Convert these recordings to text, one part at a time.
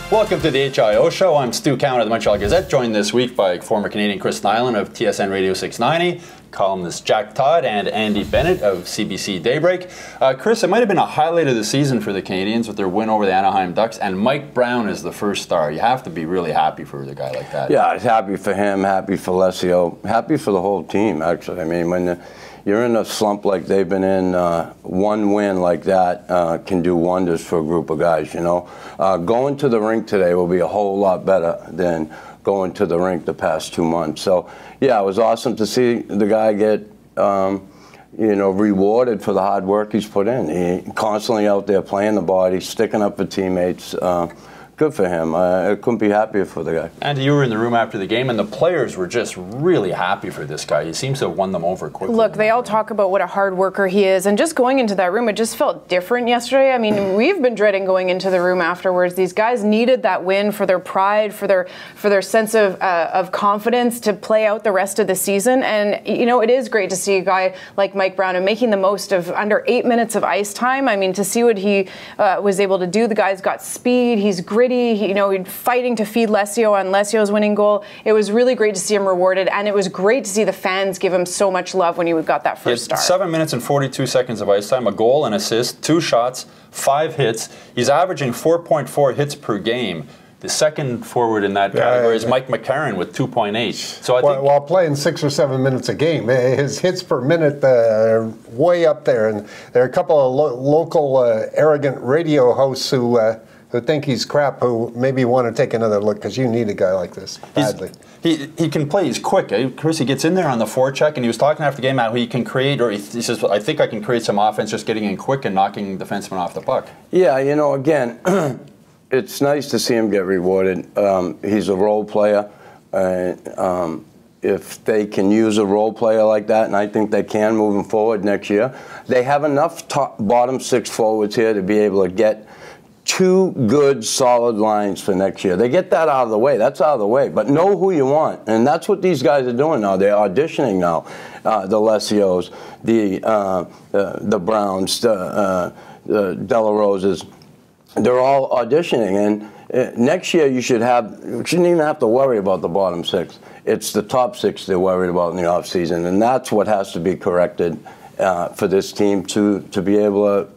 Welcome to the HIO Show. I'm Stu Cowan of the Montreal Gazette, joined this week by former Canadian Chris Nyland of TSN Radio 690, columnist Jack Todd, and Andy Bennett of CBC Daybreak. Chris, it might have been a highlight of the season for the Canadiens with their win over the Anaheim Ducks, and Mike Brown is the first star. You have to be really happy for a guy like that. Yeah, happy for him, happy for Lesio, happy for the whole team, actually. I mean, when you're in a slump like they've been in, one win like that can do wonders for a group of guys, you know. Going to the rink today will be a whole lot better than going to the rink the past 2 months. So, yeah, it was awesome to see the guy get, you know, rewarded for the hard work he's put in. He constantly out there playing the body, sticking up for teammates. Good for him. I couldn't be happier for the guy. And you were in the room after the game, and the players were just really happy for this guy. He seems to have won them over quickly. Look, they all talk about what a hard worker he is, and just going into that room, it just felt different yesterday. I mean, we've been dreading going into the room afterwards. These guys needed that win for their pride, for their sense of confidence to play out the rest of the season. And, you know, it is great to see a guy like Mike Brown and making the most of under 8 minutes of ice time. I mean, to see what he was able to do. The guy's got speed. He's gritty. You know, fighting to feed Lesio on Lesio's winning goal. It was really great to see him rewarded, and it was great to see the fans give him so much love when he got that first start. 7 minutes and 42 seconds of ice time, a goal, an assist, 2 shots, 5 hits. He's averaging 4.4 hits per game. The second forward in that category is Mike McCarron with 2.8. So I think while playing 6 or 7 minutes a game, his hits per minute are way up there. And there are a couple of local arrogant radio hosts who think he's crap, who maybe want to take another look, because you need a guy like this badly. He can play. He's quick. Chris, he gets in there on the forecheck, and he was talking after the game how he can create, or he says, I think I can create some offense just getting in quick and knocking defensemen off the puck. Yeah, you know, again, it's nice to see him get rewarded. He's a role player. If they can use a role player like that, and I think they can moving forward next year, they have enough bottom 6 forwards here to be able to get 2 good, solid lines for next year. They get that out of the way. That's out of the way. But know who you want. And that's what these guys are doing now. They're auditioning now. The Lesios, the Browns, the De La Roses. They're all auditioning. And next year you shouldn't even have to worry about the bottom 6. It's the top 6 they're worried about in the offseason. And that's what has to be corrected for this team to be able to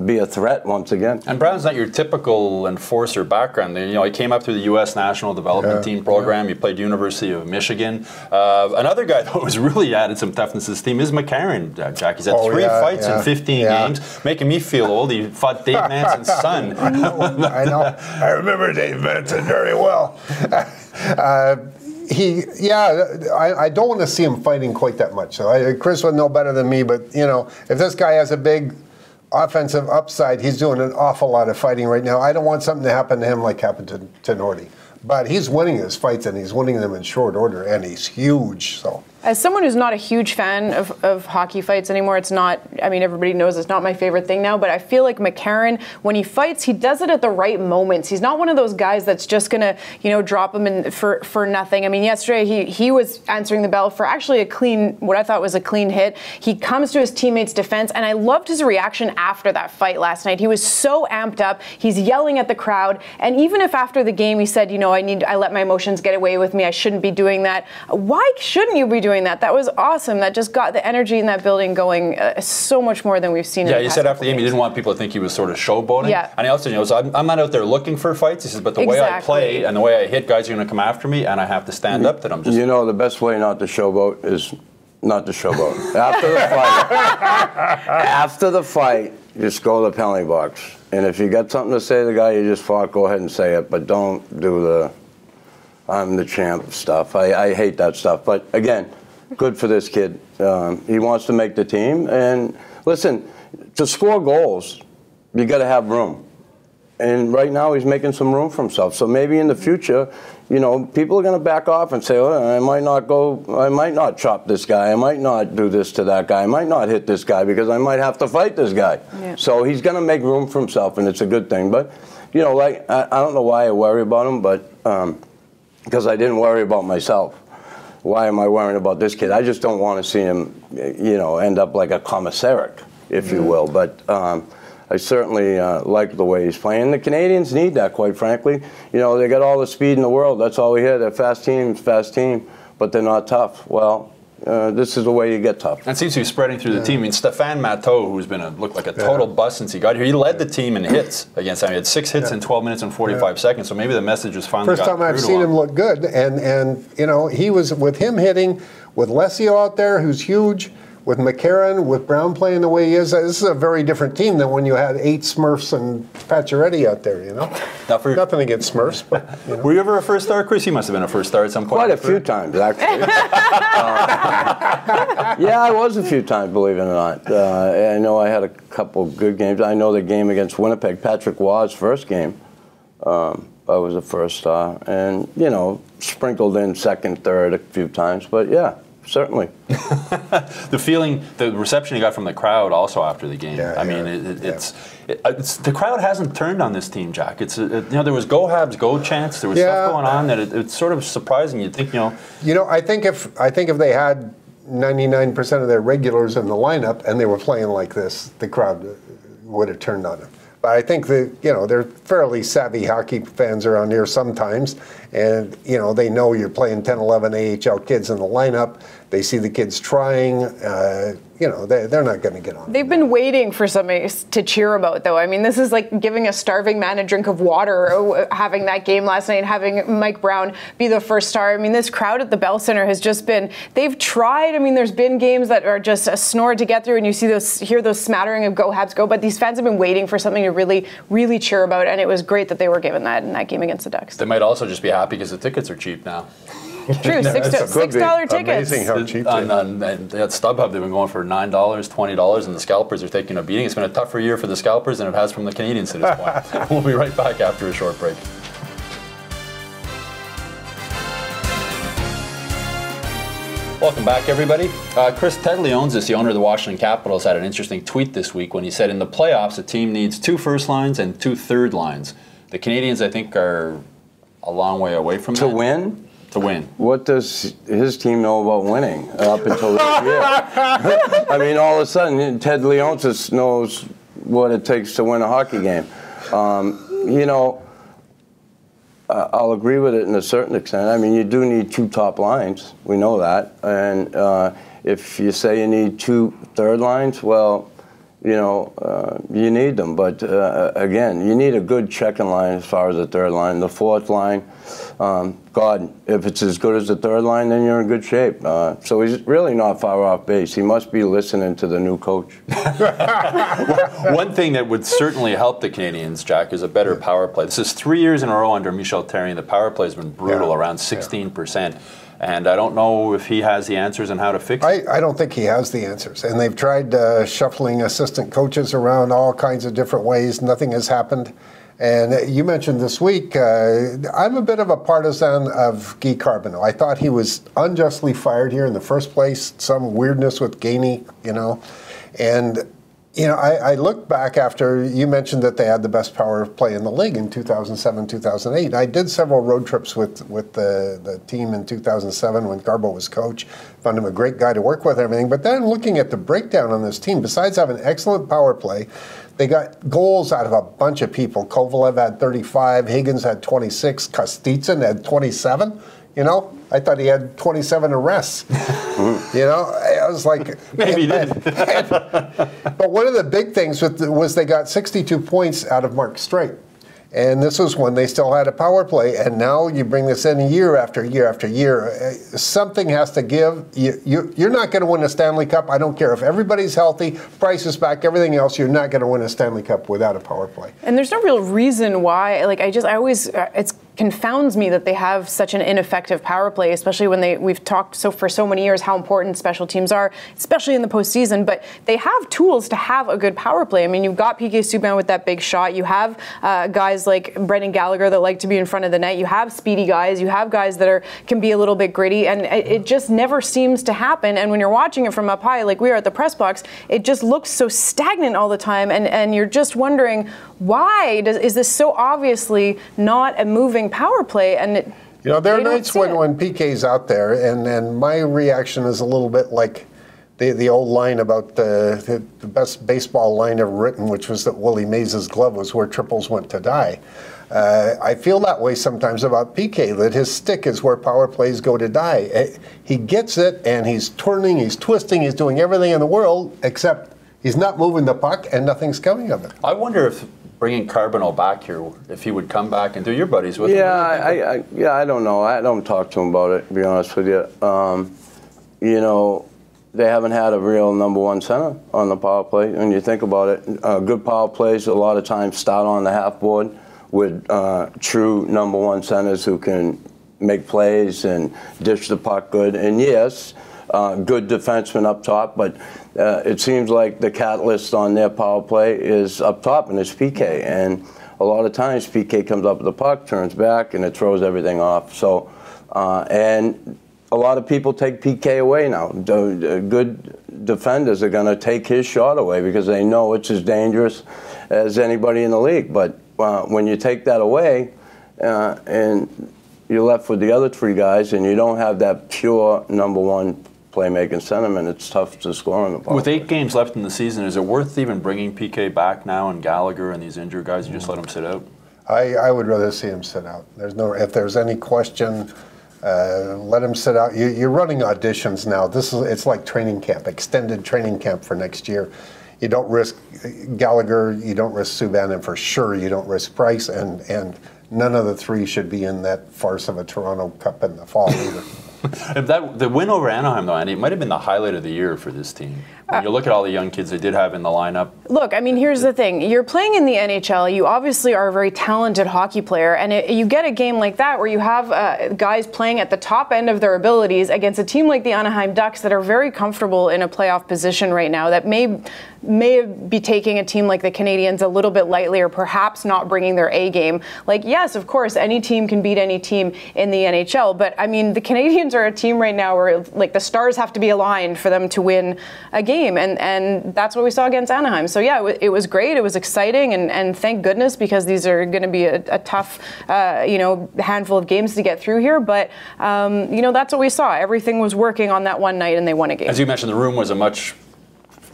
be a threat once again. And Brown's not your typical enforcer background. You know, he came up through the U.S. National Development Team program. He played University of Michigan. Another guy that was really added some toughness to this team is McCarron, Jack. He's had 3 fights in 15 games, making me feel old. He fought Dave Manson's son. I know. I remember Dave Manson very well. I don't want to see him fighting quite that much. So Chris would know better than me, but, you know, if this guy has a big offensive upside, he's doing an awful lot of fighting right now. I don't want something to happen to him like happened to Nordy. But he's winning his fights, and he's winning them in short order, and he's huge. So, as someone who's not a huge fan of hockey fights anymore, it's not, I mean, everybody knows it's not my favorite thing now, but I feel like McCarron, when he fights, he does it at the right moments. He's not one of those guys that's just going to, you know, drop him in for nothing. I mean, yesterday he was answering the bell for actually a clean, what I thought was a clean hit. He comes to his teammates' defense, and I loved his reaction after that fight last night. He was so amped up. He's yelling at the crowd, and even if after the game he said, you know, I let my emotions get away with me, I shouldn't be doing that. Why shouldn't you be doing that? That was awesome. That just got the energy in that building going so much more than we've seen. Yeah, he said after the game he didn't want people to think he was sort of showboating. Yeah. And he also knows I'm not out there looking for fights. He says, but the way I play and the way I hit, guys are going to come after me, and I have to stand up to them. You know, the best way not to showboat is not to showboat. After the fight, just go to the penalty box. And if you got something to say to the guy you just fought, go ahead and say it. But don't do the I'm the champ stuff. I hate that stuff. But again, good for this kid. He wants to make the team. And listen, to score goals, you got to have room. And right now he's making some room for himself. So maybe in the future, you know, people are going to back off and say, oh, I might not chop this guy. I might not do this to that guy. I might not hit this guy because I might have to fight this guy. Yeah. So he's going to make room for himself, and it's a good thing. But, you know, like, I don't know why I worry about him, but because I didn't worry about myself. Why am I worrying about this kid? I just don't want to see him, you know, end up like a commissaric, if you will. But I certainly like the way he's playing. The Canadians need that, quite frankly. You know, they got all the speed in the world. That's all we hear. They're fast team, but they're not tough. Well, this is the way you get tough. That seems to be spreading through the team. I mean, Stéphane Matteau, who's been looked like a total bust since he got here, he led the team in hits against them. He had 6 hits in 12 minutes and 45 seconds, so maybe the message was finally First time I've seen him look good, and you know, he was, with him hitting, with Lesio out there, who's huge, with McCarron, with Brown playing the way he is, this is a very different team than when you had 8 Smurfs and Pacioretty out there, you know? Nothing against Smurfs, but, you know. Were you ever a first star, Chris? You must have been a first star at some point. Quite a few times, actually. Yeah, I was a few times, believe it or not. I know I had a couple good games. I know the game against Winnipeg, Patrick Waugh's first game, I was a first star. And, you know, sprinkled in second, third a few times, but yeah. Certainly. The feeling, the reception you got from the crowd also after the game. I mean, it's the crowd hasn't turned on this team, Jack. It's you know, there was go Habs go chants. There was stuff going on that it's sort of surprising. You'd think, you know. You know, I think if they had 99% of their regulars in the lineup and they were playing like this, the crowd would have turned on them. But I think that, you know, they're fairly savvy hockey fans around here sometimes, and, you know, they know you're playing 10, 11 AHL kids in the lineup. They see the kids trying. You know, they're not going to get on. They've been waiting for something to cheer about, though. I mean, this is like giving a starving man a drink of water, having that game last night and having Mike Brown be the first star. I mean, this crowd at the Bell Center has just been, they've tried. I mean, there's been games that are just a snore to get through, and you hear those smattering of go Habs go, but these fans have been waiting for something to really, really cheer about, and it was great that they were given that in that game against the Ducks. They might also just be happy because the tickets are cheap now. True, $6 tickets. Amazing how cheap at StubHub, they've been going for $9, $20, and the scalpers are taking a beating. It's been a tougher year for the scalpers than it has from the Canadians to this point. We'll be right back after a short break. Welcome back, everybody. Chris Ted Leonsis, the owner of the Washington Capitals, had an interesting tweet this week when he said in the playoffs a team needs 2 first lines and 2 third lines. The Canadians, I think, are a long way away from that. To win? To win. What does his team know about winning up until this year? I mean, all of a sudden, Ted Leonsis knows what it takes to win a hockey game. You know, I'll agree with it in a certain extent. I mean, you do need 2 top lines. We know that. And if you say you need 2 third lines, well, you know, you need them. But again, you need a good checking line as far as the third line. The fourth line, God, if it's as good as the third line, then you're in good shape. So he's really not far off base. He must be listening to the new coach. One thing that would certainly help the Canadians, Jack, is a better power play. This is 3 years in a row under Michel Therrien. The power play has been brutal, around 16%. And I don't know if he has the answers on how to fix it. I don't think he has the answers. And they've tried shuffling assistant coaches around all kinds of different ways. Nothing has happened. And you mentioned this week, I'm a bit of a partisan of Guy Carbonneau. I thought he was unjustly fired here in the first place. Some weirdness with Gainey, you know. And, you know, I look back after you mentioned that they had the best power play in the league in 2007, 2008. I did several road trips with the team in 2007 when Garbo was coach. Found him a great guy to work with and everything. But then looking at the breakdown on this team, besides having excellent power play, they got goals out of a bunch of people. Kovalev had 35, Higgins had 26, Kostitsyn had 27. You know, I thought he had 27 arrests. You know, I was like, maybe he did. But one of the big things was they got 62 points out of Mark Streit. And this was when they still had a power play. And now you bring this in year after year after year. Something has to give. You're not going to win a Stanley Cup. I don't care if everybody's healthy, Price is back, everything else. You're not going to win a Stanley Cup without a power play. And there's no real reason why. Like, I always, it confounds me that they have such an ineffective power play, especially when we've talked for so many years how important special teams are, especially in the postseason. But they have tools to have a good power play. I mean, you've got PK Subban with that big shot. You have guys like Brendan Gallagher that like to be in front of the net. You have speedy guys. You have guys that can be a little bit gritty, and it just never seems to happen. And when you're watching it from up high, like we are at the press box, it just looks so stagnant all the time, and you're just wondering why is this so obviously not a moving power play? And you know, there are nights when PK's out there, and my reaction is a little bit like the old line about the best baseball line ever written, which was that Willie Mays' glove was where triples went to die. I feel that way sometimes about PK, that his stick is where power plays go to die. He gets it, and he's turning, he's twisting, he's doing everything in the world, except he's not moving the puck, and nothing's coming of it. I wonder if bringing Carbonneau back here, if he would come back and do your buddies with him. I don't know. I don't talk to him about it, to be honest with you. You know, they haven't had a real number one center on the power play. When you think about it, good power plays a lot of times start on the half board with true number one centers who can make plays and dish the puck good. And yes, good defenseman up top, but it seems like the catalyst on their power play is up top, and it's PK. And a lot of times PK comes up with the puck, turns back, and it throws everything off. So, and a lot of people take PK away now. Good defenders are going to take his shot away because they know it's as dangerous as anybody in the league. But when you take that away and you're left with the other three guys and you don't have that pure number one playmaking sentiment, it's tough to score on the power. With 8 games left in the season, is it worth even bringing PK back now and Gallagher and these injured guys? You just let them sit out? I would rather see him sit out. If there's any question, let him sit out. You're running auditions now. It's like training camp, extended training camp for next year. You don't risk Gallagher, you don't risk Subban, and for sure you don't risk Price, and none of the three should be in that farce of a Toronto Cup in the fall either. The win over Anaheim, though, Andy, it might have been the highlight of the year for this team. When you look at all the young kids they did have in the lineup. Look, I mean, here's the thing. You're playing in the NHL. You obviously are a very talented hockey player. And you get a game like that where you have guys playing at the top end of their abilities against a team like the Anaheim Ducks that are very comfortable in a playoff position right now, that may be taking a team like the Canadiens a little bit lightly, or perhaps not bringing their A game. Like, yes, of course, any team can beat any team in the NHL. But, I mean, the Canadiens are a team right now where, like, the stars have to be aligned for them to win a game. And that's what we saw against Anaheim. So, yeah, it was great. It was exciting. And thank goodness, because these are going to be a tough, handful of games to get through here. But, that's what we saw. Everything was working on that one night, and they won a game. As you mentioned, the room was a much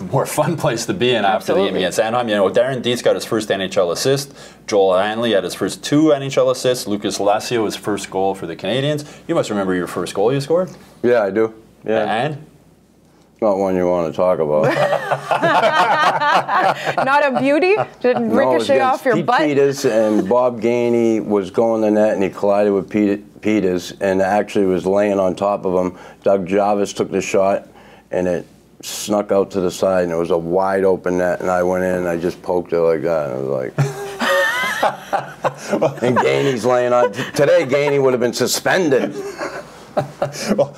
more fun place to be in after the game against Anaheim. Darren Dietz got his first NHL assist. Joel Hanley had his first 2 NHL assists. Lucas Lacio, his first goal for the Canadiens. You must remember your first goal you scored? Yeah, I do. Yeah. And? Not one you want to talk about. Not a beauty? Did it ricochet off your Pete butt? Peters, and Bob Gainey was going the net, and he collided with Peters, and actually was laying on top of him. Doug Jarvis took the shot, and it snuck out to the side, and it was a wide open net, and I went in and I just poked it like that, and I was like, and Gainey's laying on. Today, Gainey would have been suspended. Well,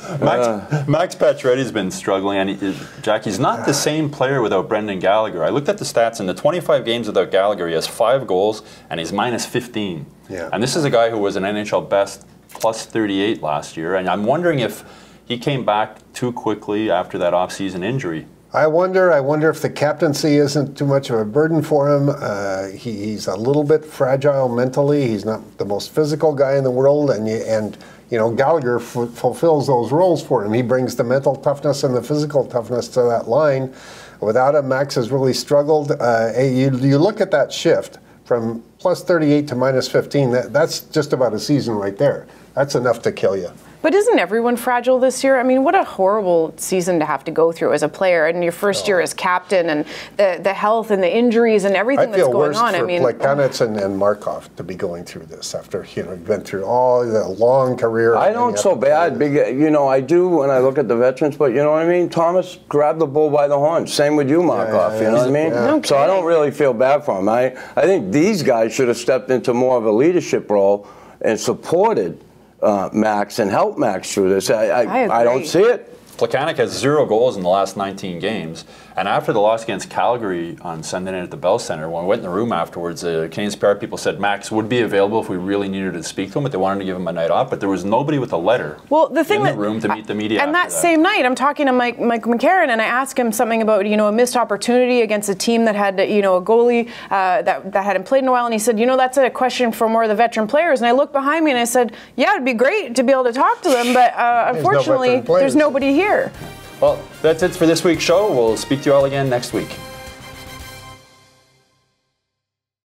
Max Pacioretty's been struggling, and he's not the same player without Brendan Gallagher. I looked at the stats. In the 25 games without Gallagher, he has 5 goals, and he's minus 15. Yeah. And this is a guy who was an NHL best plus 38 last year, and I'm wondering if he came back too quickly after that off-season injury. I wonder if the captaincy isn't too much of a burden for him. He's a little bit fragile mentally. He's not the most physical guy in the world, and Gallagher fulfills those roles for him. He brings the mental toughness and the physical toughness to that line. Without him, Max has really struggled. You look at that shift from plus 38 to minus 15. That's just about a season right there. That's enough to kill you. But isn't everyone fragile this year? I mean, what a horrible season to have to go through as a player, and your first year as captain, and the health and the injuries and everything that's going on. I feel worse for Plekanec and Markov to be going through this after you've been through all the long career. I don't so bad. I do when I look at the veterans, but you know what I mean? Thomas grabbed the bull by the horn. Same with you, Markov. You know what I mean? Yeah. So I don't really feel bad for him. I think these guys should have stepped into more of a leadership role and supported Max and help Max through this. I don't see it. Plekanec has 0 goals in the last 19 games. And after the loss against Calgary on Sunday night at the Bell Center, when we went in the room afterwards, the Canadiens PR people said Max would be available if we really needed to speak to him, but they wanted to give him a night off. But there was nobody with a letter in the room to meet the media. And that same night, I'm talking to Mike McCarron, and I asked him something about a missed opportunity against a team that had a goalie that hadn't played in a while, and he said, that's a question for more of the veteran players. And I looked behind me and I said, yeah, it'd be great to be able to talk to them, but unfortunately, there's nobody here. Well, that's it for this week's show. We'll speak to you all again next week.